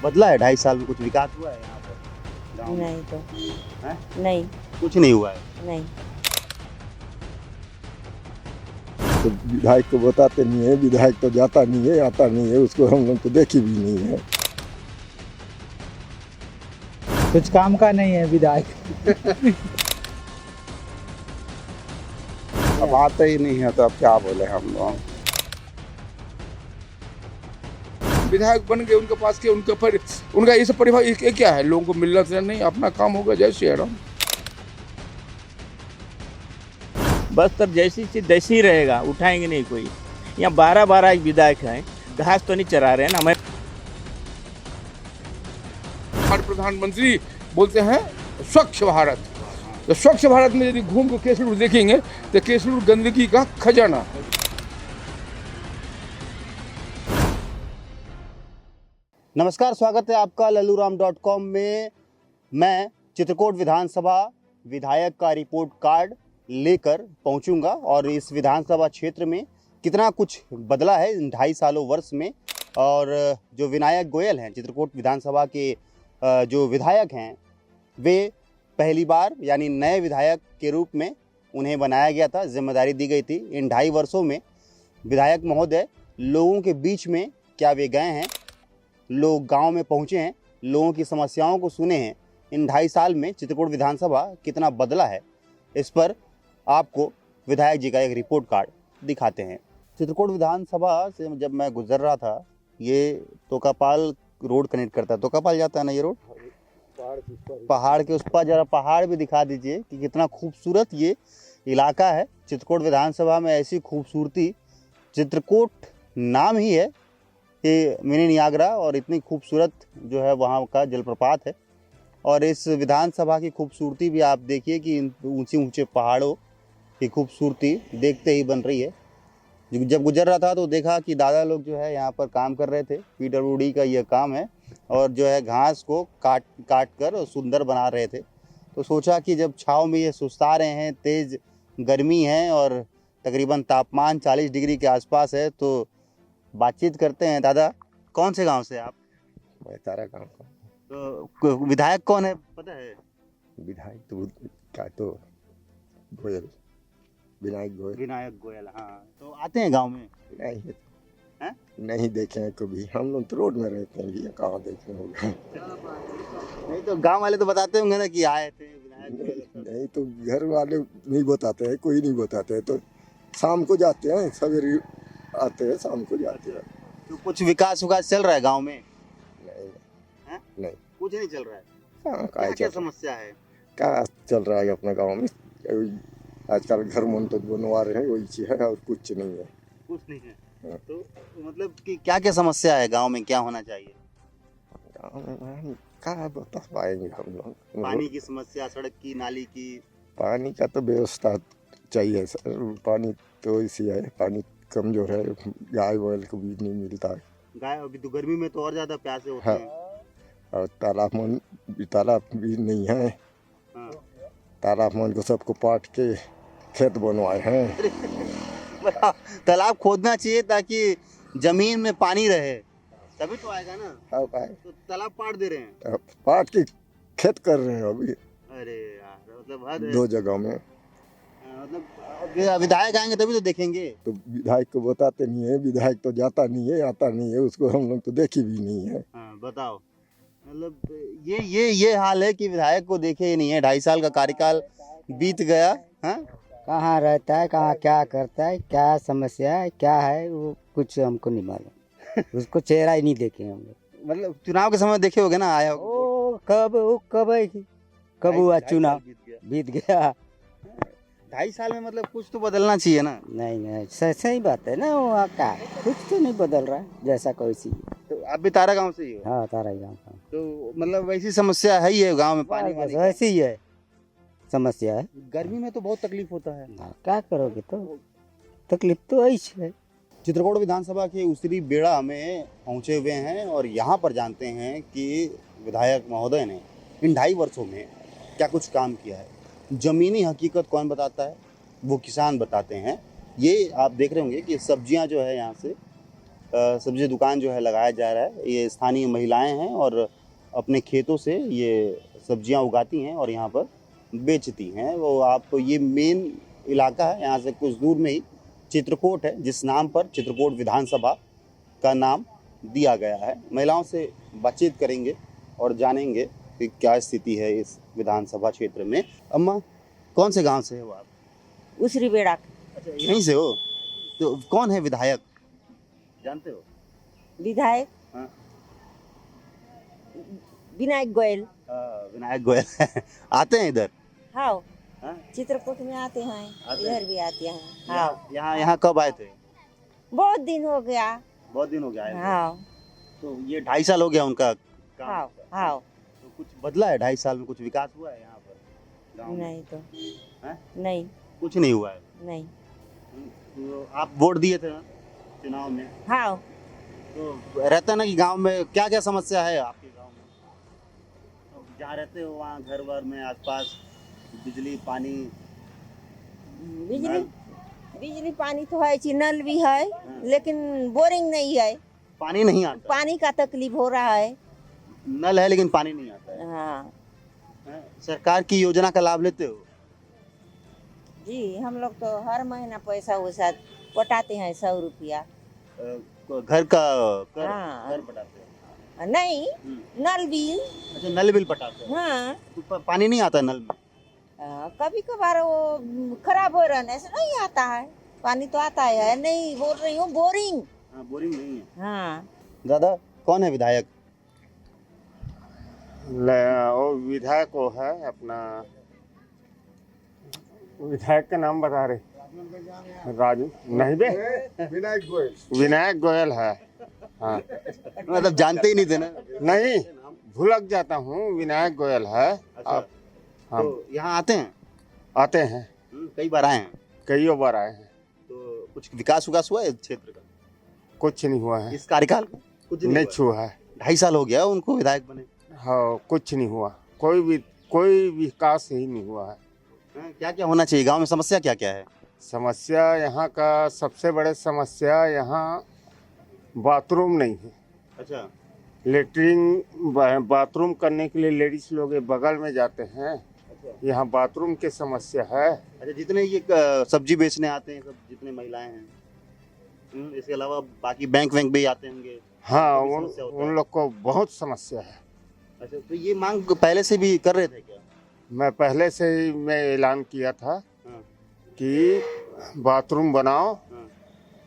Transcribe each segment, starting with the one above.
बदला है 2.5 साल में? कुछ विकास हुआ है यहाँ पर गाँव में? नहीं तो हैं? नहीं कुछ नहीं हुआ है। नहीं। तो विधायक को बताते नहीं है, विधायक तो जाता नहीं है, आता नहीं है, उसको हम लोग तो देखी भी नहीं है। कुछ काम का नहीं है विधायक। अब आते ही नहीं है तो अब क्या बोले हम लोग। विधायक बन गए, उनके पास के उनका ये सब परिवार ये क्या है, लोगों को मिलना से नहीं, अपना काम होगा जैसे है। बस तब जैसी चीज जैसी ही रहेगा, उठाएंगे नहीं कोई। यहाँ 12 विधायक हैं, घास तो नहीं चरा रहे हैं ना। हमारे प्रधानमंत्री बोलते हैं स्वच्छ भारत। तो स्वच्छ भारत में यदि घूम को केसलूर देखेंगे तो केसलूर गंदगी का खजाना। नमस्कार, स्वागत है आपका लल्लूराम.com में। मैं चित्रकूट विधानसभा विधायक का रिपोर्ट कार्ड लेकर पहुंचूंगा और इस विधानसभा क्षेत्र में कितना कुछ बदला है इन 2.5 सालों वर्ष में। और जो विनायक गोयल हैं, चित्रकूट विधानसभा के जो विधायक हैं, वे पहली बार यानी नए विधायक के रूप में उन्हें बनाया गया था, जिम्मेदारी दी गई थी। इन 2.5 वर्षों में विधायक महोदय लोगों के बीच में क्या वे गए हैं, लोग गांव में पहुंचे हैं, लोगों की समस्याओं को सुने हैं। इन 2.5 साल में चित्रकूट विधानसभा कितना बदला है, इस पर आपको विधायक जी का एक रिपोर्ट कार्ड दिखाते हैं। चित्रकूट विधानसभा से जब मैं गुजर रहा था, ये तोकापाल रोड कनेक्ट करता है। तोकापाल जाता है ना ये रोड, पहाड़ के उस पर। जरा पहाड़ भी दिखा दीजिए कि कितना खूबसूरत ये इलाका है। चित्रकूट विधानसभा में ऐसी खूबसूरती, चित्रकूट नाम ही है कि मिनी नियाग्रा, और इतनी खूबसूरत जो है वहाँ का जलप्रपात है। और इस विधानसभा की खूबसूरती भी आप देखिए कि ऊंचे ऊंचे पहाड़ों की खूबसूरती देखते ही बन रही है। जब गुजर रहा था तो देखा कि दादा लोग जो है यहाँ पर काम कर रहे थे। PWD का ये काम है, और जो है घास को काट कर सुंदर बना रहे थे। तो सोचा कि जब छाँव में ये सुस्ता रहे हैं, तेज़ गर्मी है और तकरीबन तापमान 40 डिग्री के आसपास है, तो बातचीत करते हैं। दादा, कौन से गांव से आप? मैं तारा गाँव का तो विधायक कौन है पता है? विधायक तो क्या तो गोयल, विनायक गोयल। विनायक गोयल, हाँ। तो आते हैं गांव में? नहीं है, हैं? नहीं देखे हैं कभी। हम लोग तो रोड में रहते हैं भैया, कहाँ देखे होगा। नहीं तो गांव वाले तो बताते होंगे ना कि आए थे विनायक गोयल। नहीं तो घर वाले नहीं बताते हैं, कोई नहीं बताते हैं। तो शाम को जाते हैं, सवेरे आते हैं, शाम को जाते हैं। तो कुछ विकास चल रहा है गांव में? नहीं हैं? नहीं, कुछ नहीं चल रहा है। कहाँ क्या क्या चल समस्या है? क्या चल रहा है अपने गाँव में? आजकल घर मन तो बनवा रहे हैं, वही चीज है, और कुछ नहीं है। कुछ नहीं है। हाँ। तो मतलब कि क्या क्या समस्या है गांव में, क्या होना चाहिए? गाँव में हम क्या बता पाएंगे हम लोग। पानी की समस्या, सड़क की, नाली की? पानी का तो व्यवस्था चाहिए सर। पानी तो इसी है, पानी कमजोर है, गाय बैल को भी नहीं मिलता है। गाय अभी तो गर्मी में तो और ज्यादा प्यासे होते हाँ। हैं। और तालाब भी नहीं है। हाँ। तालाब मन को सबको पाट के खेत बनवाए हैं। तालाब खोदना चाहिए ताकि जमीन में पानी रहे, तभी तो आएगा ना। हाँ भाई, तो तालाब पाट दे रहे हैं। अब पाट के खेत कर रहे हैं अभी अरे यार, मतलब हद है। 2 जगह में। मतलब विधायक आएंगे तभी तो देखेंगे। तो विधायक को बताते नहीं है, विधायक तो जाता नहीं है, आता नहीं है, उसको हम लोग तो देखी भी नहीं है। हाँ, बताओ। मतलब ये हाल है कि विधायक को देखे ही नहीं है। 2.5 साल का कार्यकाल बीत गया। हाँ, कहाँ रहता है, कहाँ क्या करता है, क्या समस्या है, क्या है, वो कुछ हमको नहीं मालूम। उसको चेहरा ही नहीं देखे हम लोग। मतलब चुनाव के समय देखे होगे ना, आया होगा। वो कब है कि कब हुआ 2.5 चुनाव? साल बीत गया। 2.5 साल में मतलब कुछ तो बदलना चाहिए ना। नहीं सही बात है ना, वहाँ का कुछ तो नहीं बदल रहा है, जैसा कोई सी। तो आप भी तारा गांव से ही हो? हाँ, तारा ही गाँव का। तो मतलब वैसी समस्या है ही है गांव में, पानी बस वानी की। वैसे ही है समस्या है। गर्मी में तो बहुत तकलीफ होता है। हाँ, क्या करोगे, तो तकलीफ तो ऐसी है। चित्रकूट विधानसभा के उसरी बेड़ा में पहुंचे हुए हैं और यहाँ पर जानते हैं कि विधायक महोदय ने इन 2.5 वर्षों में क्या कुछ काम किया है। ज़मीनी हकीकत कौन बताता है? वो किसान बताते हैं। ये आप देख रहे होंगे कि सब्जियां जो है यहाँ से सब्जी दुकान जो है लगाया जा रहा है। ये स्थानीय महिलाएं हैं और अपने खेतों से ये सब्जियां उगाती हैं और यहाँ पर बेचती हैं। वो आप ये मेन इलाका है, यहाँ से कुछ दूर में ही चित्रकूट है, जिस नाम पर चित्रकूट विधानसभा का नाम दिया गया है। महिलाओं से बातचीत करेंगे और जानेंगे कि क्या स्थिति है इस विधानसभा क्षेत्र में। अम्मा, कौन से गांव से हो आप? उसरी बेड़ा अच्छा, यहीं से हो? तो कौन है विधायक, जानते हो? विधायक हाँ। विनायक गोयल। विनायक गोयल आते हैं इधर? हाँ, हाँ? चित्रकूट में आते हैं, आते इधर हैं? भी आते हैं। हाँ, यहाँ कब आए थे? बहुत दिन हो गया। बहुत दिन हो गया आए थे। हाँ तो ये 2.5 साल हो गया उनका काम? हाँ हाँ। तो कुछ बदला है 2.5 साल में? कुछ विकास हुआ है यहाँ पर गाँव में? नहीं तो हैं? नहीं कुछ नहीं हुआ है। नहीं। तो आप वोट दिए थे ना चुनाव में? हाँ, तो रहता है ना कि गांव में क्या क्या समस्या है आपके गांव में? तो जहाँ रहते हो वहाँ घर वर में आसपास बिजली पानी? बिजली बिजली पानी तो है, नल भी है, लेकिन बोरिंग नहीं है। पानी नहीं आता? पानी का तकलीफ हो रहा है। नल है लेकिन पानी नहीं आता है। हाँ हैं? सरकार की योजना का लाभ लेते हो? जी, हम लोग तो हर महीना पैसा वैसा पटाते हैं, 100 रुपया। घर का कर हाँ। कर पटाते हैं? नहीं, नल बिल। अच्छा, नल बिल पटाते हैं। हाँ, तो पानी नहीं आता नल में? कभी कभार वो खराब हो रहने से नहीं आता है। पानी तो आता है, नहीं बोल रही हूँ, बोरिंग। हाँ, बोरिंग नहीं है। हाँ, दादा, कौन है विधायक? वो विधायक वो है अपना, विधायक का नाम बता रहे, राजू नहीं बे, विनायक गोयल है। हाँ, मतलब जानते ही नहीं थे ना? नहीं भुलक जाता हूँ, विनायक गोयल है। आप हाँ, तो यहाँ आते हैं? आते हैं, कई बार आए हैं? कई बार आए हैं। तो कुछ विकास हुआ है इस क्षेत्र का कुछ नहीं हुआ है, इस कार्यकाल में? कुछ नहीं हुआ छुआ है। 2.5 साल हो गया उनको विधायक बने। हाँ, कुछ नहीं हुआ, कोई विकास ही नहीं हुआ है। क्या क्या होना चाहिए गांव में? समस्या क्या क्या है? समस्या यहाँ का सबसे बड़े समस्या यहाँ बाथरूम नहीं है। अच्छा, लेटरिन बाथरूम करने के लिए लेडीज लोग ये बगल में जाते हैं, यहाँ बाथरूम की समस्या है। अच्छा, जितने ये सब्जी बेचने आते हैं सब, जितने महिलाएं हैं, इसके अलावा बाकी बैंक वैंक भी आते होंगे? हाँ, उनको भी समस्या होता है? उन लोग को बहुत समस्या है। अच्छा, तो ये मांग पहले से भी कर रहे थे क्या? मैं पहले से ही मैं ऐलान किया था हाँ। कि बाथरूम बनाओ, हाँ।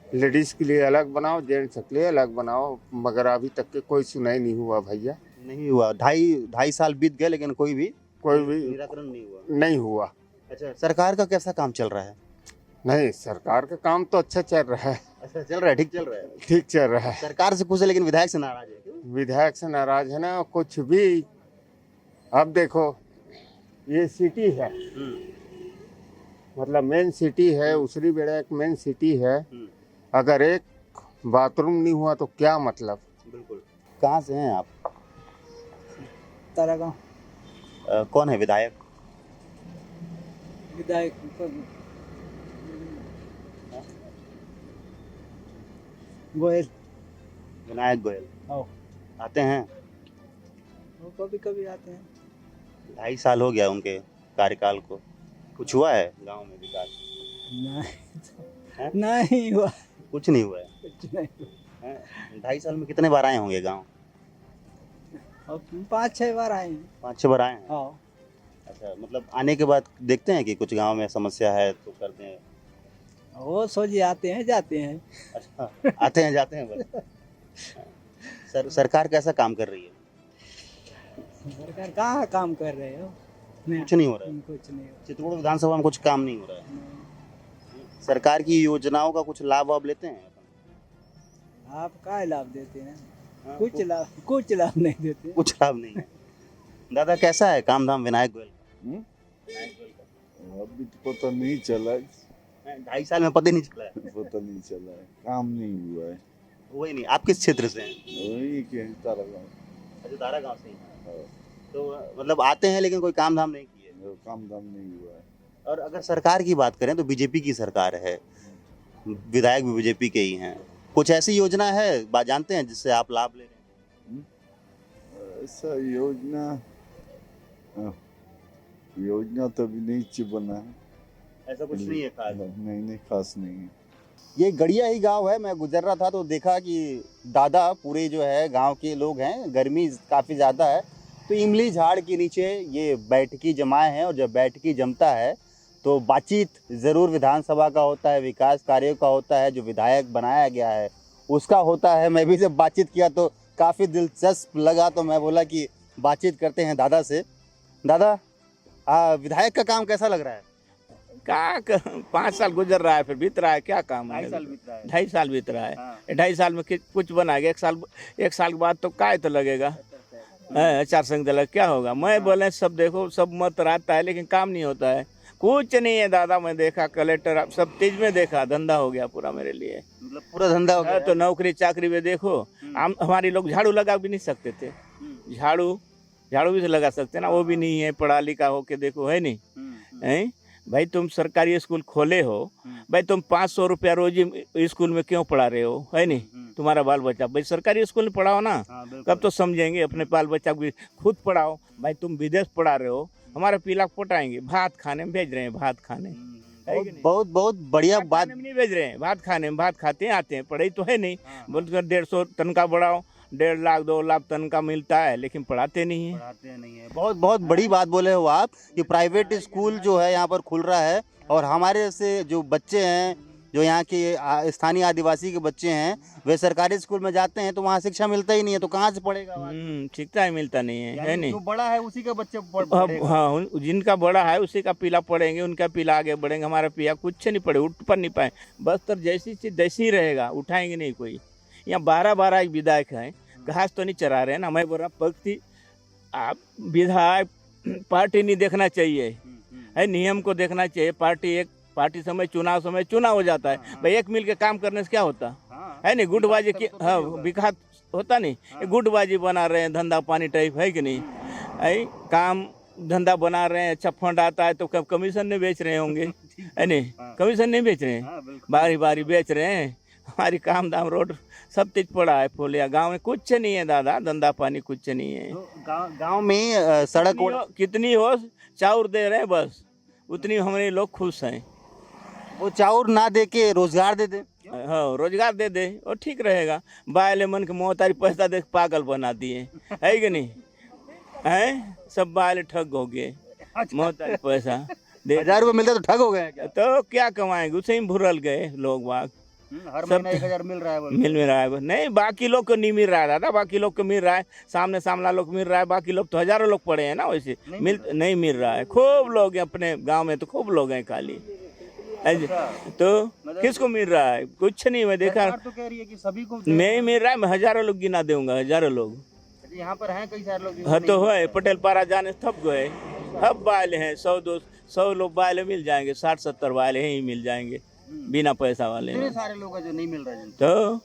लेडीज के लिए अलग बनाओ, जेंट्स के लिए अलग बनाओ, मगर अभी तक के कोई सुनाई नहीं हुआ भैया। नहीं हुआ? 2.5 साल बीत गए लेकिन कोई भी निराकरण नहीं हुआ? नहीं हुआ। अच्छा, सरकार का कैसा काम चल रहा है? नहीं, सरकार का काम तो अच्छा चल रहा है। अच्छा, चल रहा है, ठीक चल रहा है। ठीक चल रहा है। सरकार से खुश है लेकिन विधायक से नाराज है क्यों? विधायक से नाराज है ना, कुछ भी। अब देखो, ये सिटी है, मतलब मेन सिटी है, उसरी बेड़ा एक मेन सिटी है। अगर एक बाथरूम नहीं हुआ तो क्या मतलब? बिल्कुल। कहाँ से हैं आप? तारागांव। कौन है विधायक? विधायक गोयल। विनायक गोयल हाँ, आते हैं? वो कभी कभी आते हैं। 2.5 साल हो गया उनके कार्यकाल को। कुछ हुआ है गांव में विकास? हैं? नहीं हुआ, कुछ नहीं हुआ है। कुछ नहीं हुआ। हैं? 2.5 साल में कितने बार आए होंगे गांव? और 5-6 बार आए हैं। 5-6 बार आए हैं? हाँ, अच्छा, मतलब आने के बाद देखते हैं कि कुछ गांव में समस्या है तो करते हैं? वो सोचिए आते हैं जाते हैं। अच्छा, आते हैं जाते हैं बस। सरकार कैसा काम कर रही है? सरकार कहाँ काम कर रहे हो? कुछ नहीं हो रहा है? कुछ नहीं हो चित्रकूट विधानसभा में कुछ काम नहीं हो रहा है? सरकार की योजनाओं का कुछ लाभ वाभ लेते हैं? आप क्या लाभ देते हैं? हाँ, कुछ लाभ नहीं देते। कुछ लाभ नहीं है। दादा, कैसा है काम धाम विनायक गोयल का? अभी तो पता नहीं चला, 2.5 साल में पता ही नहीं चला है? पता नहीं चला है, काम नहीं हुआ है। वही नहीं। आप किस क्षेत्र से हैं? वही के तारागांव। अच्छा, दारा गांव से ही हैं। तो मतलब आते हैं लेकिन कोई काम धाम नहीं किए? काम धाम नहीं हुआ है। और अगर सरकार की बात करें तो बीजेपी की सरकार है, विधायक भी बीजेपी के ही हैं, कुछ ऐसी योजना है जानते हैं जिससे आप लाभ ले रहे हैं? ऐसा योजना योजना तो अभी नहीं बना है। ऐसा कुछ नहीं है खास। नहीं खास नहीं है। ये गड़िया ही गांव है। मैं गुजर रहा था तो देखा कि दादा पूरे जो है गांव के लोग हैं, गर्मी काफ़ी ज़्यादा है तो इमली झाड़ के नीचे ये बैठकी जमाए हैं। और जब बैठकी जमता है तो बातचीत ज़रूर विधानसभा का होता है, विकास कार्यों का होता है, जो विधायक बनाया गया है उसका होता है। मैं भी जब बातचीत किया तो काफ़ी दिलचस्प लगा तो मैं बोला कि बातचीत करते हैं दादा से। दादा, विधायक का काम कैसा लग रहा है? 5 साल गुजर रहा है, फिर बीत रहा है, क्या काम है? 2.5 साल बीत रहा है। 2.5 साल में कुछ बनाएगा? 1 साल के बाद तो काय तो लगेगा। आचार संहिता लग क्या होगा? मैं बोले सब देखो, सब मत रहता है लेकिन काम नहीं होता है। कुछ नहीं है दादा। मैं देखा कलेक्टर सब तेज में देखा, धंधा हो गया पूरा मेरे लिए। मतलब पूरा धंधा हो गया। तो नौकरी चाकरी में देखो, हमारे लोग झाड़ू लगा भी नहीं सकते थे। झाड़ू भी तो लगा सकते ना, वो भी नहीं है। पढ़ा लिखा हो के देखो, है नहीं है भाई? तुम सरकारी स्कूल खोले हो भाई, तुम 500 रुपया रोज स्कूल में क्यों पढ़ा रहे हो? है नहीं? तुम्हारा बाल बच्चा भाई सरकारी स्कूल में पढ़ाओ ना, कब तो समझेंगे। अपने बाल बच्चा को खुद पढ़ाओ भाई। तुम विदेश पढ़ा रहे हो, हमारे पीला पटाएंगे, भात खाने में भेज रहे हैं, भात खाने। बहुत बढ़िया बात। नहीं भेज रहे हैं भात खाने में, भात खाते हैं आते हैं, पढ़ाई तो है नहीं। बोलकर 150 तनख्वाह बढ़ाओ, 1.5 लाख 2 लाख तनख्वाह मिलता है लेकिन पढ़ाते नहीं है। बहुत बड़ी बात बोले हो आप कि प्राइवेट स्कूल जो है यहाँ पर खुल रहा है और हमारे से जो बच्चे हैं, जो यहाँ के स्थानीय आदिवासी के बच्चे हैं, वे सरकारी स्कूल में जाते हैं तो वहाँ शिक्षा मिलता ही नहीं है, तो कहाँ से पढ़ेगा? शिक्षा ही मिलता नहीं है नहीं? जो बड़ा है उसी का बच्चे हाँ, जिनका बड़ा है उसी का पीला पढ़ेंगे, उनका पीला आगे बढ़ेंगे। हमारा पिया कुछ नहीं पढ़े, उठ पर नहीं पाए। बस्तर जैसी चीज जैसी ही रहेगा, उठाएंगे नहीं कोई। यहाँ 12 विधायक हैं, घास तो नहीं चरा रहे ना। मैं बोल रहा पक्ति आप विधायक पार्टी नहीं देखना चाहिए, है नियम को देखना चाहिए। पार्टी समय चुनाव हो जाता है भाई। एक मिल के काम करने से क्या होता है? नहीं गुटबाजी की विकास होता नहीं। गुटबाजी बना रहे हैं, धंधा पानी टाइप, है कि नहीं? है काम धंधा बना रहे हैं, अच्छा फंड आता है तो कब कमीशन नहीं बेच रहे होंगे, है नहीं? कमीशन नहीं बेच रहे हैं, बारी बेच रहे हैं। हमारी काम दाम रोड सब चीज पड़ा है। फोलिया गांव में कुछ नहीं है दादा, धंधा पानी कुछ नहीं है। गांव में सड़क कितनी हो चाउर दे रहे हैं, बस उतनी हमारे लोग खुश हैं। वो चाउर ना दे के रोजगार दे दे। हाँ, रोजगार दे दे और ठीक रहेगा। बायले मन के मोहतारी पैसा देख पागल बना दिए, है कि नहीं? है सब बायले ठग हो गए। मोहतारी पैसा 1000 रुपये मिलता तो ठग हो गए क्या? तो क्या कमाएंगे? उसे ही भुरल गए लोग बाग। हर महीना 1000 मिल रहा है। मिल रहा है नहीं, बाकी लोग को नहीं मिल रहा है दादा। बाकी लोग को मिल रहा है, सामने लोग मिल रहा है। बाकी लोग तो हजारों लोग पड़े हैं ना, वैसे नहीं मिल रहा है। खूब लोग अपने गांव में तो खूब लोग हैं खाली। तो किसको मिल रहा है? कुछ नहीं। मैं देखा तो कह रही है कि सभी को नहीं मिल रहा है। मैं हजारों लोग गिना दूंगा, हजारों लोग यहाँ पर हैं, कई सारे लोग। हाँ तो है, पटेल पारा जाने थप गए, सब बाल हैं। 100 लोग बाल मिल जाएंगे, 60-70 बाल ही मिल जाएंगे बिना पैसा वाले। इतने सारे लोग हैं जो नहीं मिल रहे हैं। तो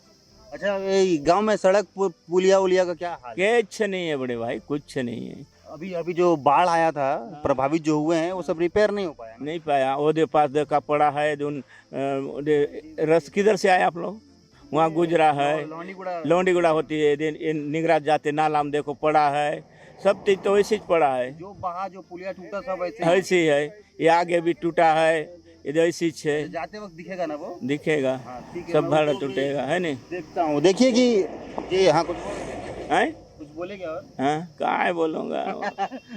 अच्छा, गांव में सड़क पुलिया का क्या हाल है? कुछ नहीं है बड़े भाई, कुछ नहीं है। अभी जो बाढ़ आया था, प्रभावित जो हुए हैं वो सब रिपेयर नहीं हो पाया। नहीं पाया। ओदे पास देखा पड़ा है। जो रस किधर से आया आप लोग? वहाँ गुजरा है, लौंडीगुड़ा होती है, निगरात जाते नाला में देखो पड़ा है। सब चीज तो वैसे पड़ा है। जो पुलिया टूटा सब ऐसे ही है। ये आगे भी टूटा है, इधर ऐसी है। जाते वक्त दिखेगा ना? वो दिखेगा, सब भाड़ा टूटेगा, है नहीं? देखता हूँ। देखिए कि ये हाँ कुछ बोले क्या? हाँ क्या बोलूँगा।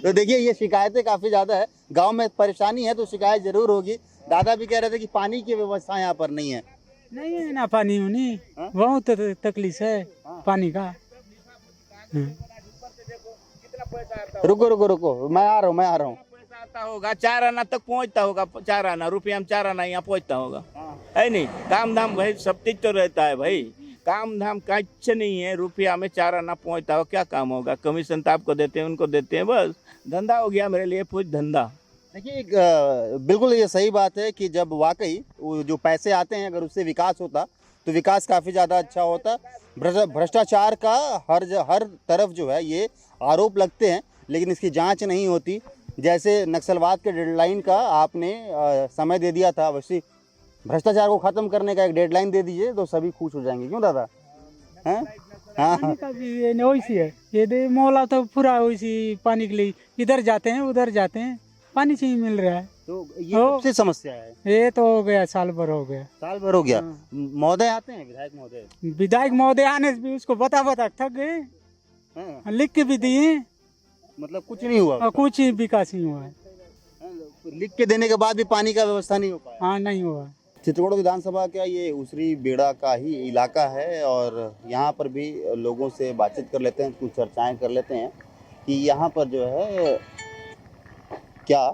तो देखिए ये शिकायतें काफी ज्यादा है। गांव में परेशानी है तो शिकायत जरूर होगी। दादा भी कह रहे थे कि पानी की व्यवस्था यहाँ पर नहीं है। नहीं है ना पानी होनी, बहुत तकलीफ है पानी का। रुको, मैं आ रहा हूँ। पैसा आता होगा, 4 आना तक पहुँचता होगा। 4 आना रुपया में 4 आना यहाँ पहुँचता होगा, है नहीं? काम धाम भाई सब चीज तो रहता है भाई। काम धाम कुछ नहीं है। रुपया में 4 आना पहुँचता हो, क्या काम होगा? कमीशन तो आपको देते हैं, उनको देते हैं, बस धंधा हो गया मेरे लिए कुछ धंधा। देखिए बिल्कुल ये सही बात है कि जब वाकई जो पैसे आते हैं अगर उससे विकास होता तो विकास काफ़ी ज़्यादा अच्छा होता। भ्रष्टाचार का हर तरफ जो है ये आरोप लगते हैं लेकिन इसकी जांच नहीं होती। जैसे नक्सलवाद के डेडलाइन का आपने समय दे दिया था, वैसे भ्रष्टाचार को खत्म करने का एक डेडलाइन दे दीजिए तो सभी खुश हो जाएंगे, क्यों दादा? हैं? हाँ पानी का भी ये वैसी है, ये दे मोहल्ला तो पूरा वैसी पानी के लिए इधर जाते हैं उधर जाते हैं, पानी से ही मिल रहा है। तो ये कब से समस्या है? ये तो हो गया, साल भर हो गया। साल भर हो गया। महोदय आते हैं, विधायक महोदय? विधायक महोदय आने से भी उसको बता थक गए, हाँ, लिख के भी दिए, मतलब कुछ नहीं हुआ। और कुछ ही विकास नहीं हुआ है। लिख के देने के बाद भी पानी का व्यवस्था नहीं हो पाया। हाँ, नहीं हुआ। चित्रकूट विधानसभा का ये उसरी बेड़ा का ही इलाका है और यहाँ पर भी लोगों से बातचीत कर लेते हैं, कुछ चर्चाएं कर लेते हैं कि यहाँ पर जो है क्या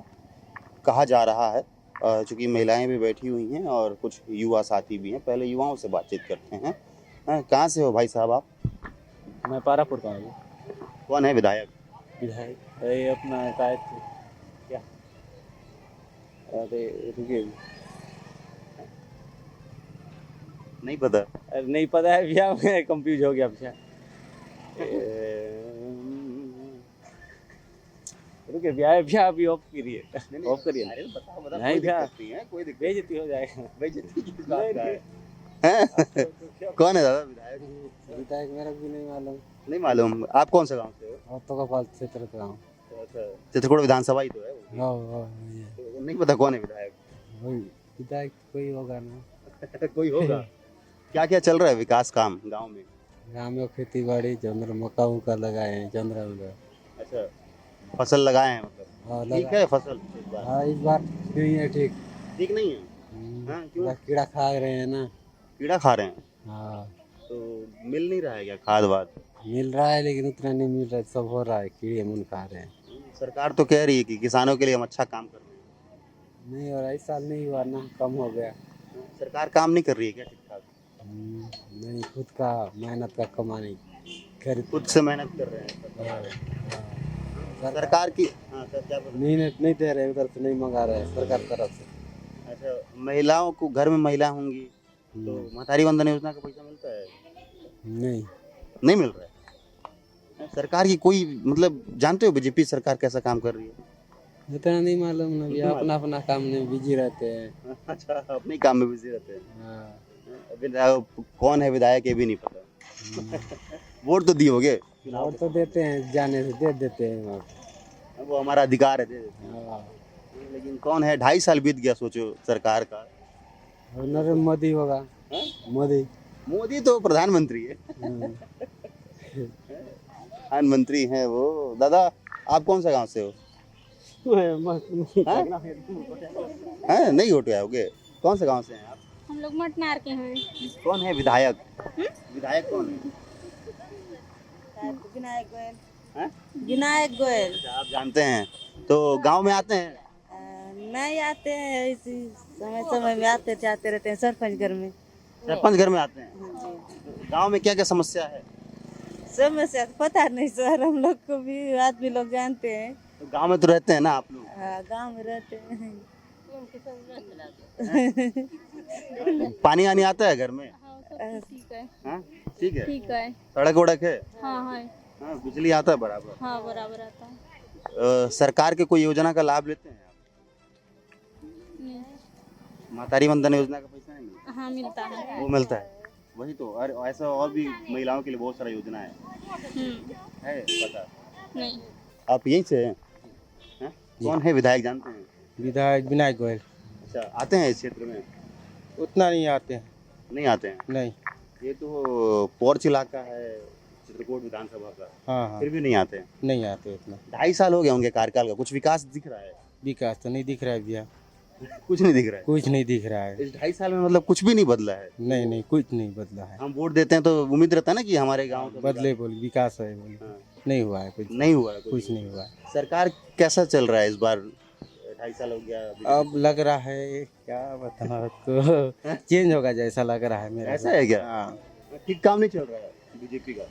कहा जा रहा है। चूँकि महिलाएं भी बैठी हुई हैं और कुछ युवा साथी भी हैं, पहले युवाओं से बातचीत करते हैं। कहाँ से हो भाई साहब आप? मैं पारापुर का हूँ। कौन है विधायक? विधायक ये अपना शायद क्या, अरे रुकिए, नहीं पता? अरे नहीं पता है भैया, मैं कंफ्यूज हो गया भैया। रुकिए भैया अभी ऑफ करिए, ऑफ करिए। अरे बताओ बताओ, नहीं कोई भैया, दिक्कत नहीं है, कोई दिक्कत बेइज्जती हो जाएगा। बेइज्जती किस बात का है? कौन है दादा विधायक? विधायक मेरा भी नहीं मालूम। नहीं मालूम। आप कौन सा गांव से हो? और तो का पाल क्षेत्र का हूँ। चित्रकूट विधानसभा ही तो है वो। तो नहीं पता कौन है विधायक? विधायक कोई होगा ना। कोई होगा। क्या क्या चल रहा है विकास काम गांव में? गाँव में खेती बाड़ी चंद्र मक्का उका लगाए हैं, चंद्रा उधर। अच्छा, फसल लगाए हैं मतलब? ठीक है फसल इस बार? हाँ, इस बार नहीं है ठीक। ठीक नहीं है? हाँ, क्यों? कीड़ा खा रहे हैं ना। कीड़ा खा रहे हैं हाँ, तो मिल नहीं रहा है क्या खाद वाद? मिल रहा है लेकिन उतना नहीं मिल रहा है, सब हो रहा है, कीड़े मुन खा रहे हैं। सरकार तो कह रही है कि किसानों के लिए हम अच्छा काम कर रहे हैं। नहीं हो रहा, इस साल नहीं हुआ ना, कम हो गया। सरकार काम नहीं कर रही है क्या ठीक ठाक? नहीं, खुद का मेहनत का कमाने खरीद खुद से मेहनत कर रहे हैं सरकार की। हाँ सर, क्या बोल रहे नहीं दे रहे, उधर से नहीं मंगा रहे सरकार तरफ से। हैं? अच्छा, महिलाओं को, घर में महिला होंगी तो महतारी वंदन योजना का पैसा मिलता है? नहीं मिल रहा है। सरकार की कोई मतलब जानते हो बीजेपी सरकार कैसा काम कर रही है? इतना नहीं मालूम ना भैया, अपना अपना काम में बिजी रहते हैं। अच्छा, अपने काम में बिजी रहते हैं। हाँ। अभी कौन है विधायक ये भी नहीं पता। वोट तो दिए होगे? वोट तो देते हैं, जाने से दे देते हैं वहाँ पे। वो हमारा अधिकार है, दे देते हैं। हाँ। लेकिन कौन है? 2.5 साल बीत गया, सोचो सरकार का। और नरेंद्र मोदी होगा। मोदी तो प्रधानमंत्री है। प्रधानमंत्री हैं वो। दादा आप कौन सा गांव से हो? हाँ, नहीं वोट होगे? कौन से गांव से हैं आप? हम लोग मटनार के हैं। कौन है विधायक? विधायक कौन है? विनायक गोयल। हैं? विनायक गोयल। अच्छा, आप जानते हैं तो गांव में आते हैं? नहीं आते हैं, इसी समय में आते जाते रहते हैं सरपंच घर में। सरपंच घर में आते हैं। गांव में क्या क्या समस्या है? समस्या पता नहीं सर, हम लोग को भी आदमी लोग जानते हैं। तो गांव में तो रहते हैं ना आप लोग? हाँ, गांव में रहते हैं। पानी आनी आता है घर में? ठीक है। हाँ, ठीक है। ठीक है। सड़क वड़क है? हाँ है। हाँ, बिजली आता है बराबर? हाँ, बराबर आता है। सरकार के कोई योजना का लाभ लेते हैं आप? नहीं। महतारी वंदन योजना का पैसा नहीं मिलता? हाँ, मिलता है। वो मिलता है, वही तो। अरे ऐसा और भी महिलाओं के लिए बहुत सारा योजना है पता? नहीं। आप यहीं से हैं? हैं? कौन है विधायक जानते हैं? विधायक विनायक गोयल। अच्छा, आते हैं इस क्षेत्र में? उतना नहीं आते हैं। नहीं आते हैं? नहीं। ये तो पोर्च इलाका है चित्रकूट विधानसभा का। हाँ। फिर भी नहीं आते हैं? नहीं आते उतना। 2.5 साल हो गए उनके कार्यकाल का, कुछ विकास दिख रहा है? विकास तो नहीं दिख रहा है भैया, कुछ नहीं दिख रहा है। कुछ नहीं दिख रहा है। इस 2.5 साल में मतलब कुछ भी नहीं बदला है? नहीं, कुछ नहीं बदला है। हम वोट देते हैं तो उम्मीद रहता है ना कि हमारे गांव का बदले बोल विकास है बोल। हाँ। नहीं हुआ है कुछ। नहीं हुआ है कुछ नहीं हुआ है। सरकार कैसा चल रहा है इस बार? 2.5 साल हो गया। अब लग रहा है क्या बताऊं आपको, चेंज होगा जैसा लग रहा है मेरा। ऐसा है क्या? हाँ। ठीक काम नहीं चल रहा है बीजेपी का?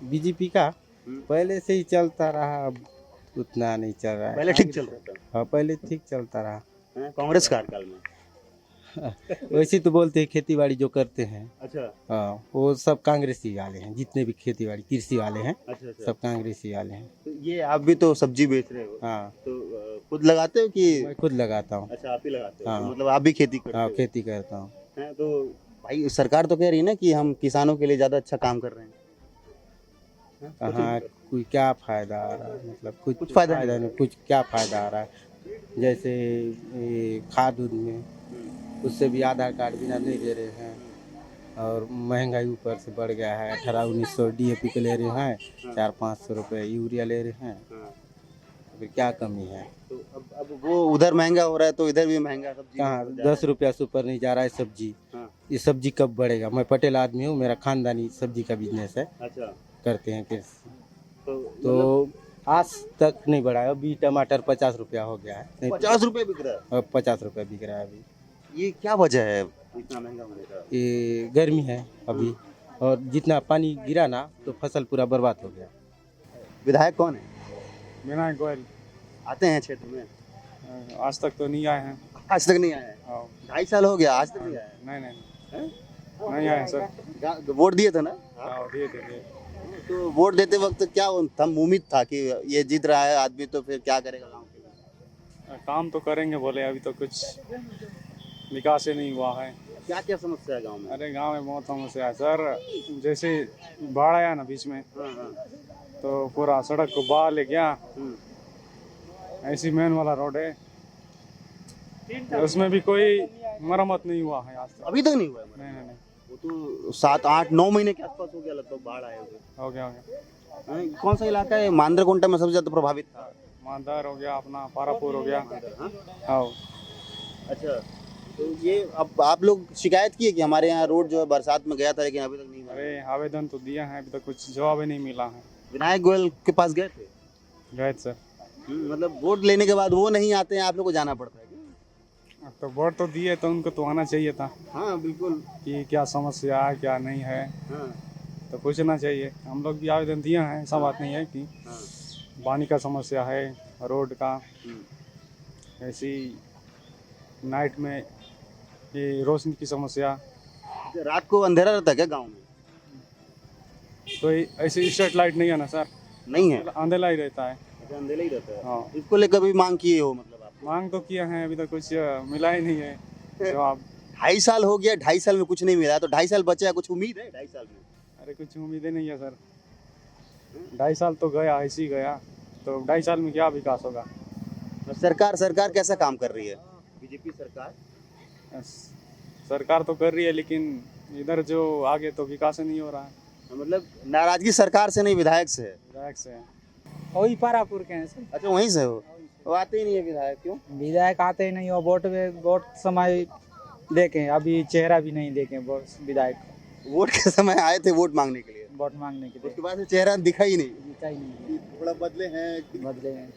बीजेपी का पहले से ही चलता रहा, अब उतना नहीं चल रहा है। पहले ठीक चल रहा था? हाँ, पहले ठीक चलता रहा। कांग्रेस कार्यकाल में? वैसे तो बोलते हैं खेती बाड़ी जो करते हैं, अच्छा हाँ, वो सब कांग्रेसी वाले हैं, जितने भी खेती बाड़ी कृषि वाले हैं अच्छा अच्छा। सब कांग्रेसी वाले हैं। तो ये आप भी तो सब्जी बेच रहे हो, हाँ, तो खुद लगाते हो कि? मैं खुद लगाता हूँ। अच्छा, आप ही लगाते हो, हाँ। तो मतलब आप भी खेती करते हाँ, हो? खेती करता हूँ। हैं, तो भाई सरकार तो कह रही है ना कि हम किसानों के लिए ज्यादा अच्छा काम कर रहे हैं। हैं? कहाँ कोई क्या फायदा आ रहा है, मतलब कुछ फायदा फायदा नहीं, कुछ क्या फायदा आ रहा है। जैसे ये खाद उद में उससे भी आधार कार्ड बिना नहीं दे रहे हैं, और महंगाई ऊपर से बढ़ गया है। 1800-1900 DAP के ले रहे हैं, 400-500 रुपये यूरिया ले रहे हैं, हाँ। फिर क्या कमी है। तो अब वो उधर महंगा हो रहा है तो इधर भी महंगा सब्जी कहाँ हो जा रहा 10 रुपया से ऊपर नहीं जा रहा है सब्जी। हाँ। ये सब्जी कब बढ़ेगा? मैं पटेल आदमी हूँ, मेरा खानदानी सब्जी का बिजनेस है, है। अच्छा, करते हैं कृषि। तो तो आज तक नहीं बढ़ा है। अभी टमाटर 50 रुपया हो गया है, नहीं 50 रुपए बिक रहा है। अब 50 रुपया बिक रहा है अभी। ये क्या वजह है इतना महंगा होने का? ये गर्मी है अभी, और जितना पानी गिरा ना तो फसल पूरा बर्बाद हो गया। विधायक कौन है? विनायक गोयल आते हैं क्षेत्र में? आज तक तो नहीं आए हैं। आज तक नहीं आए हैं? हाँ, 2.5 साल हो गया, आज तक नहीं आए नहीं हैं? नहीं आए सर। वोट दिए थे ना? हाँ, दिए थे। तो वोट देते वक्त क्या हम उम्मीद था कि ये जीत रहा है आदमी तो फिर क्या करेगा गांव के लिए? काम तो करेंगे बोले, अभी तो कुछ विकास ही नहीं हुआ है। क्या क्या समस्या है गांव में? अरे गांव में बहुत समस्या है सर। जैसे बाढ़ आया ना बीच में, हाँ, हाँ। तो पूरा सड़क को बहा ले गया। ऐसी मेन वाला रोड है, उसमें भी कोई मरम्मत नहीं हुआ है आज तक। अभी तक नहीं हुआ है? नहीं, वो तो 7, 8, 9 महीने के आसपास हो गया लगभग बाढ़ आए हुए। हो गया। हाँ, कौन सा इलाका है? मांद्रकोंटा में सबसे ज्यादा प्रभावित था। मांदार हो गया, अपना पारापुर हो गया। हाँ? हाँ, अच्छा, तो ये अब आप लोग शिकायत की है कि हमारे यहाँ रोड जो है बरसात में गया था लेकिन अभी तक नहीं हुआ? अरे आवेदन तो दिया है, अभी तक कुछ जवाब ही नहीं मिला है। विनायक गोयल के पास गए थे? गए थे सर। मतलब वोट लेने के बाद वो नहीं आते हैं, आप लोग को जाना पड़ता है? तो वोट तो दिए तो उनको तो आना चाहिए था हाँ बिल्कुल। कि क्या समस्या है क्या नहीं है, हाँ। तो पूछना चाहिए। हम लोग भी आवेदन दिए हैं, ऐसा बात नहीं है कि हाँ। पानी का समस्या है, रोड का, ऐसी नाइट में ये रोशनी की समस्या। रात को अंधेरा रहता है क्या गांव में? तो ऐसी स्ट्रीट लाइट नहीं है ना सर, नहीं है? अंधेला ही रहता है। अच्छा, अंधेरा ही रहता है। हाँ, इसको लेकर भी मांग किए हो मतलब आप? मांग तो किया है, अभी तक कुछ मिला ही नहीं है जवाब। 2.5 साल हो गया, 2.5 साल में कुछ नहीं मिला, तो 2.5 साल बचा है, कुछ उम्मीद है 2.5 साल में? अरे कुछ उम्मीदें नहीं है सर। 2.5 साल तो गया, ऐसे ही गया, तो 2.5 साल में क्या विकास होगा? सरकार कैसा काम कर रही है? बीजेपी सरकार सरकार तो कर रही है, लेकिन इधर जो आगे तो विकास नहीं हो रहा है। मतलब नाराजगी सरकार से नहीं विधायक से है? विधायक से है। वही पारापुर के हैं सर। अच्छा, वहीं से हो? वो आते ही नहीं है विधायक, क्यों? विधायक आते ही नहीं हो, वोट समय देखें, अभी चेहरा भी नहीं देखें विधायक। वोट के समय आए थे वोट मांगने के लिए, वोट मांगने के लिए उसके बाद से चेहरा दिखा ही नहीं। दिखा ही नहीं, थोड़ा बदले हैं? बदले हैं।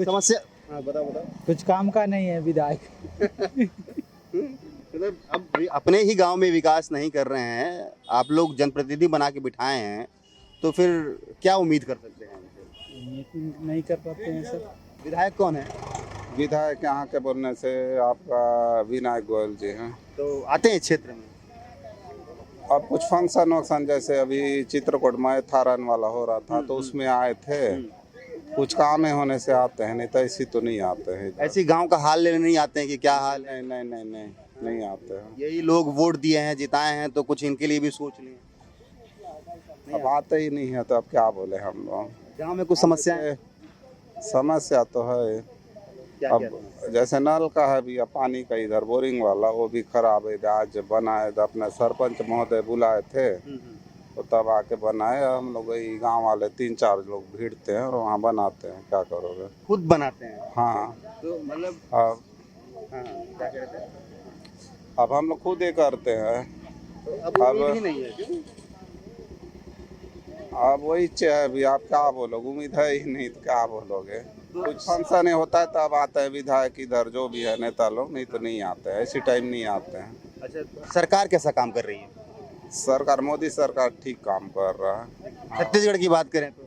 समस्या? हाँ, बताओ। कुछ काम का नहीं है विधायक। मतलब अब अपने ही गांव में विकास नहीं कर रहे हैं, आप लोग जनप्रतिनिधि बना के बिठाए हैं, तो फिर क्या उम्मीद कर सकते हैं? नहीं कर पाते हैं सर। विधायक कौन है? विधायक यहाँ के बोलने से आपका विनायक गोयल जी हैं। तो आते हैं क्षेत्र में? अब कुछ फंक्शन जैसे अभी चित्रकूट में थारन वाला हो रहा था, तो उसमें आए थे। कुछ काम होने से आते हैं, नहीं तो ऐसी तो नहीं आते हैं। ऐसी गांव का हाल लेने नहीं आते हैं कि क्या हाल है? नहीं आते हैं। यही लोग वोट दिए हैं, जिताए हैं, तो कुछ इनके लिए भी सोच लें। अब आते ही नहीं है तो अब क्या बोले हम लोग। गांव में कुछ समस्या तो है। क्या अब जैसे नल का है भी, पानी का इधर बोरिंग वाला वो भी खराब है। आज बनाए तो अपने सरपंच महोदय बुलाए थे, तो तब आके बनाए। हम लोग यही गांव वाले 3-4 लोग भीड़ते हैं और वहाँ बनाते हैं। क्या करोगे? खुद बनाते हैं? हाँ, तो मतलब क्या कहते हैं, अब हम लोग खुद ही करते हैं। तो अब ही नहीं है क्यों? अब वही है भी, आप क्या बोलोगे? उम्मीद है ही नहीं तो क्या बोलोगे? कुछ फंक्शन होता है तब आते हैं विधायक इधर, जो भी है नेता लोग, नहीं तो नहीं आते हैं, ऐसी टाइम नहीं आते हैं। अच्छा, सरकार कैसा काम कर रही है? सरकार, मोदी सरकार ठीक काम कर रहा है। छत्तीसगढ़ की बात करें तो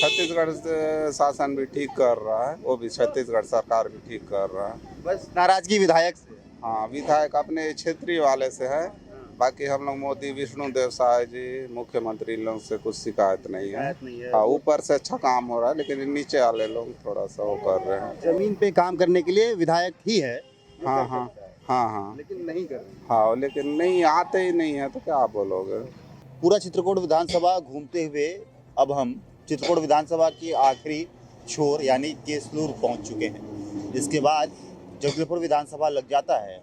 छत्तीसगढ़ से शासन भी ठीक कर रहा है, वो भी छत्तीसगढ़ सरकार भी ठीक कर रहा है। बस नाराजगी विधायक से। हाँ, विधायक अपने क्षेत्रीय वाले से है, बाकी हम लोग मोदी विष्णुदेव साय जी मुख्यमंत्री लोग से कुछ शिकायत नहीं है। हाँ, ऊपर से अच्छा काम हो रहा है, लेकिन नीचे वाले लोग थोड़ा सा वो कर रहे हैं। जमीन पे काम करने के लिए विधायक ही है। हाँ हाँ हाँ हाँ, लेकिन नहीं कर रहे। हाँ, लेकिन नहीं आते ही नहीं है तो क्या बोलोगे। पूरा चित्रकूट विधानसभा घूमते हुए अब हम चित्रकूट विधानसभा की आखिरी छोर यानी केसलूर पहुंच चुके हैं। इसके बाद जगदलपुर विधानसभा लग जाता है,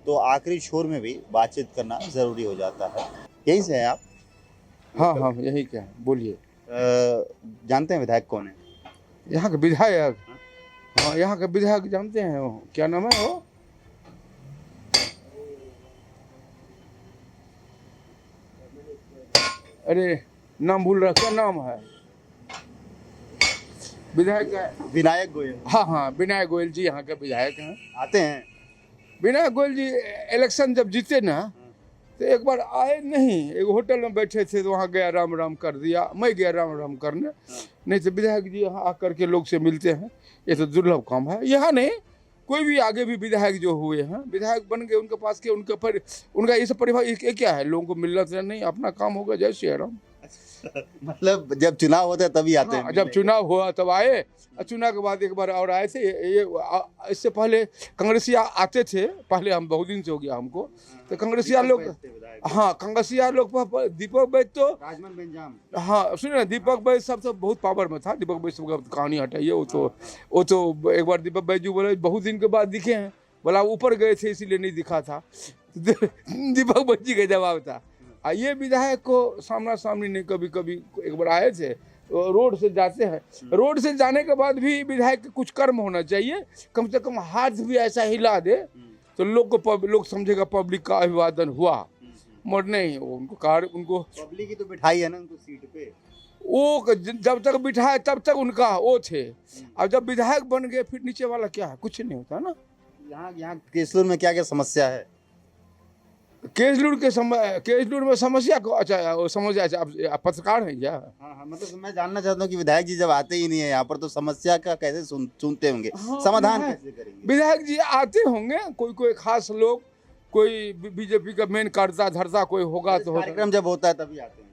तो आखिरी छोर में भी बातचीत करना जरूरी हो जाता है। यहीं से हैं आप? हाँ हाँ, यही क्या है, बोलिए। जानते हैं विधायक कौन है? यहाँ के विधायक? हाँ, यहाँ के विधायक जानते हैं, वो क्या नाम है वो? अरे नाम भूल रहा, क्या नाम है विधायक का? विनायक गोयल। हाँ हाँ, विनायक गोयल जी यहाँ के विधायक हैं। आते हैं विनायक गोयल जी इलेक्शन जब जीते ना, तो एक बार आए नहीं, एक होटल में बैठे थे तो वहाँ गया राम राम कर दिया, मैं गया राम राम करने। नहीं तो विधायक जी यहाँ आकर के लोग से मिलते हैं, ये तो दुर्लभ काम है। यहाँ नहीं, कोई भी आगे भी विधायक जो हुए हैं, विधायक बन गए, उनके पास के उनका ये सब परिवार ये क्या है, लोगों को मिलना तो नहीं, अपना काम होगा, जय श्री राम। मतलब जब चुनाव होता है तभी आते हैं? जब चुनाव हुआ तब आए, चुनाव के बाद एक बार और आए थे। ये इससे पहले कांग्रेसिया आते थे, पहले हम बहुत दिन से हो गया हमको, तो कांग्रेसिया लोग, हाँ कांग्रेसिया लोग, दीपक बैद तो राजमन बेंजाम, हाँ सुनिए ना, दीपक बैद सब तो बहुत पावर में था। दीपक बैद सब कहानी हटाइए, वो तो एक बार दीपक बैद जी बोले बहुत दिन के बाद दिखे हैं, बोला ऊपर गए थे इसीलिए नहीं दिखा था। दीपक बैद जी का जवाब था। ये विधायक को सामना सामनी नहीं, कभी कभी एक बार आए थे, रोड से जाते हैं, रोड से जाने के बाद भी विधायक कुछ कर्म होना चाहिए, कम से कम हाथ भी ऐसा हिला दे तो लोग समझेगा पब्लिक का अभिवादन हुआ। मगर नहीं, उनको पब्लिक ही तो बिठाई है ना उनको सीट पे, वो जब तक बिठाए तब तक उनका वो थे। अब जब विधायक बन गए फिर नीचे वाला क्या है, कुछ नहीं होता ना। यहाँ केसलूर में क्या क्या समस्या है? केसलूर में समस्या को, अच्छा वो समस्या, आप पत्रकार हैं क्या? हाँ, मतलब मैं जानना चाहता हूँ कि विधायक जी जब आते ही नहीं है यहाँ पर, तो समस्या का कैसे सुनते होंगे? हाँ, समाधान कैसे करेंगे? विधायक जी आते होंगे, कोई खास लोग, कोई बीजेपी का मेन करता धरता कोई होगा तो कार्यक्रम जब होता है तभी आते हैं।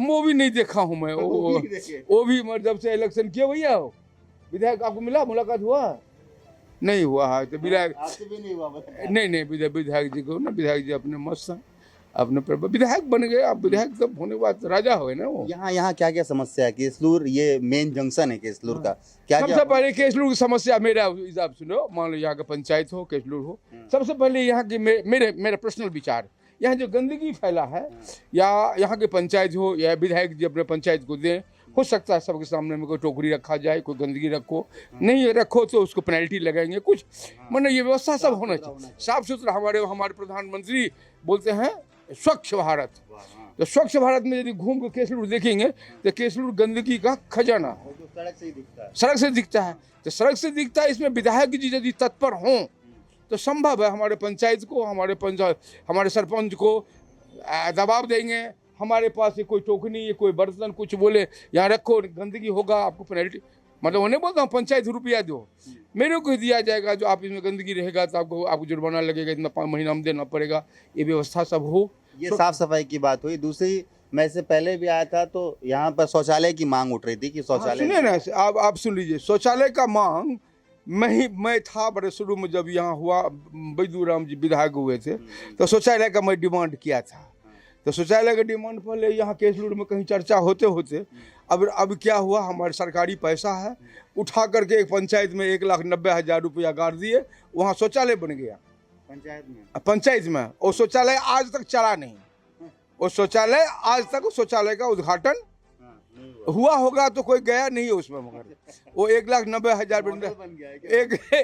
वो भी नहीं देखा हूँ मैं, वो भी जब से इलेक्शन किया भैया, विधायक आपको मिला, मुलाकात हुआ नहीं हुआ है? तो विधायक आपसे भी नहीं हुआ? नहीं, विधायक जी को ना, विधायक जी अपने मस्त हैं, अपने विधायक बन गए। आप विधायक सब होने के बाद राजा हो गए ना वो। यहाँ क्या क्या समस्या है? केसलूर ये मेन जंक्शन है केसलूर का, क्या सबसे पहले केसलूर की समस्या, मेरा हिसाब सुनो, मान लो यहाँ का पंचायत हो, केसलूर हो, सबसे पहले यहाँ की मेरा पर्सनल विचार, यहाँ जो गंदगी फैला है, या यहाँ की पंचायत हो या विधायक जी अपने पंचायत को दें, हो सकता है सबके सामने में कोई टोकरी रखा जाए, कोई गंदगी रखो, नहीं रखो तो उसको पेनल्टी लगाएंगे, कुछ मतलब ये व्यवस्था सब होना चाहिए, साफ सुथरा। हमारे प्रधानमंत्री बोलते हैं स्वच्छ भारत, तो स्वच्छ भारत में यदि घूम के केसलूर देखेंगे तो केसलूर गंदगी का खजाना सड़क से ही दिखता है, सड़क से दिखता है। तो सड़क से दिखता है, इसमें विधायक जी यदि तत्पर हों तो संभव है हमारे पंचायत को, हमारे सरपंच को दबाव देंगे। हमारे पास ये कोई टोकनी, ये कोई बर्तन कुछ बोले यहाँ रखो, गंदगी होगा, आपको पेनल्टी, मतलब उन्हें बोलता हूँ पंचायत रुपया दो, मेरे को दिया जाएगा, जो आप इसमें गंदगी रहेगा तो आपको जुर्माना लगेगा, इतना 5 महीना में देना पड़ेगा, ये व्यवस्था सब हो। ये साफ सफाई की बात हुई। दूसरी, मैं इससे पहले भी आया था तो यहाँ पर शौचालय की मांग उठ रही थी कि शौचालय, सुनिए ना, आप सुन लीजिए, शौचालय का मांग मैं था बड़े शुरू में, जब यहाँ हुआ बैदूराम जी विधायक हुए थे तो शौचालय का मैं डिमांड किया था। तो शौचालय का डिमांड पहले यहाँ केसलूर में कहीं चर्चा होते अब क्या हुआ, हमारे सरकारी पैसा है, उठा करके एक पंचायत में 1,90,000 रुपया गाड़ दिए, वहाँ शौचालय बन गया पंचायत में। और शौचालय आज तक चला नहीं, और शौचालय आज तक शौचालय का उद्घाटन हुआ होगा तो कोई गया नहीं है उसमें, मगर वो 1,90,000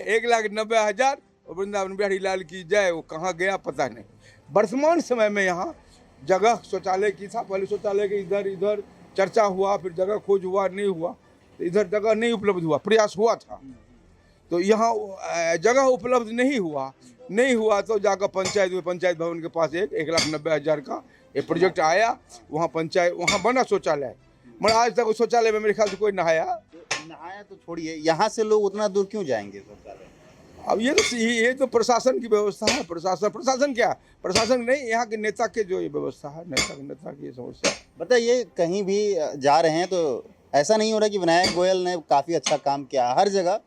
1,90,000 और वृंदावन बिहारी लाल की जय, वो कहाँ गया पता नहीं। वर्तमान समय में यहाँ जगह शौचालय की था, पहले शौचालय के इधर चर्चा हुआ, फिर जगह खोज हुआ, नहीं हुआ, तो इधर जगह नहीं उपलब्ध हुआ, प्रयास हुआ था, तो यहाँ जगह उपलब्ध नहीं हुआ तो जाकर पंचायत भवन के पास 1,90,000 का एक प्रोजेक्ट आया, वहाँ बना शौचालय। मगर आज तक उस शौचालय में मेरे ख्याल से कोई नहाया। नहाया तो छोड़िए, यहाँ से लोग उतना दूर क्यों जाएंगे शौचालय? अब ये तो प्रशासन की व्यवस्था है। प्रशासन क्या, प्रशासन नहीं, यहाँ के नेता के जो ये व्यवस्था है, नेता की ये समस्या। बताइए, कहीं भी जा रहे हैं तो ऐसा नहीं हो रहा कि विनायक गोयल ने काफ़ी अच्छा काम किया? हर जगह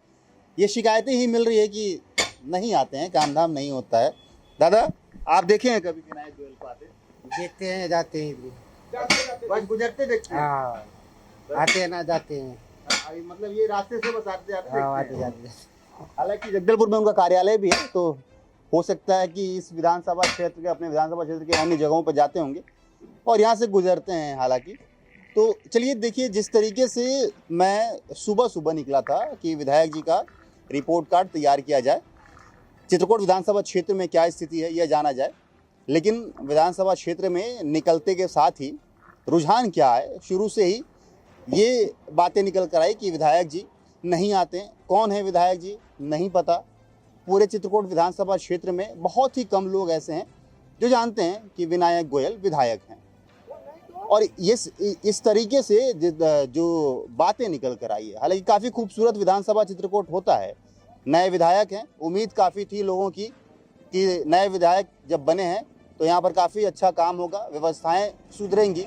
ये शिकायतें ही मिल रही है कि नहीं आते हैं, काम धाम नहीं होता है। दादा, आप देखे हैं कभी विनायक गोयल को आते? देखते हैं, जाते हैं, बस गुजरते देखते हैं? हाँ, आते हैं ना जाते हैं, अभी मतलब ये रास्ते से बस आते जाते हाँ, देखते आते हैं। जाते। हालांकि जगदलपुर में उनका कार्यालय भी है, तो हो सकता है कि इस विधानसभा क्षेत्र के, अपने विधानसभा क्षेत्र के अन्य जगहों पर जाते होंगे और यहाँ से गुजरते हैं। हालांकि तो चलिए देखिए, जिस तरीके से मैं सुबह निकला था कि विधायक जी का रिपोर्ट कार्ड तैयार किया जाए, चित्रकूट विधानसभा क्षेत्र में क्या स्थिति है यह जाना जाए, लेकिन विधानसभा क्षेत्र में निकलते के साथ ही रुझान क्या है, शुरू से ही ये बातें निकल कर आई कि विधायक जी नहीं आते हैं। कौन है विधायक जी नहीं पता। पूरे चित्रकूट विधानसभा क्षेत्र में बहुत ही कम लोग ऐसे हैं जो जानते हैं कि विनायक गोयल विधायक हैं। और इस तरीके से जो बातें निकल कर आई है, हालांकि काफ़ी खूबसूरत विधानसभा चित्रकूट होता है। नए विधायक हैं, उम्मीद काफ़ी थी लोगों की कि नए विधायक जब बने हैं तो यहाँ पर काफ़ी अच्छा काम होगा, व्यवस्थाएं सुधरेंगी।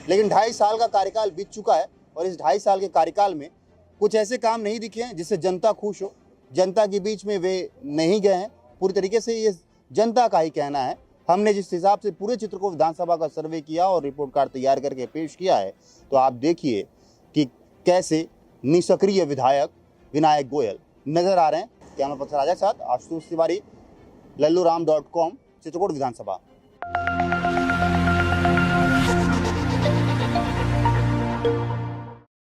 लेकिन 2.5 साल का कार्यकाल बीत चुका है और इस 2.5 साल के कार्यकाल में कुछ ऐसे काम नहीं दिखे हैं जिससे जनता खुश हो। जनता के बीच में वे नहीं गए हैं। पूरी तरीके से ये जनता का ही कहना है। हमने जिस हिसाब से पूरे चित्रकूट विधानसभा का सर्वे किया और रिपोर्ट कार्ड तैयार करके पेश किया है, तो आप देखिए कि कैसे निष्क्रिय विधायक विनायक गोयल नजर आ रहे हैं। कैमरा पर्सन राजा के साथ आशुतोष तिवारी, LalluRam.com, चित्रकूट विधानसभा।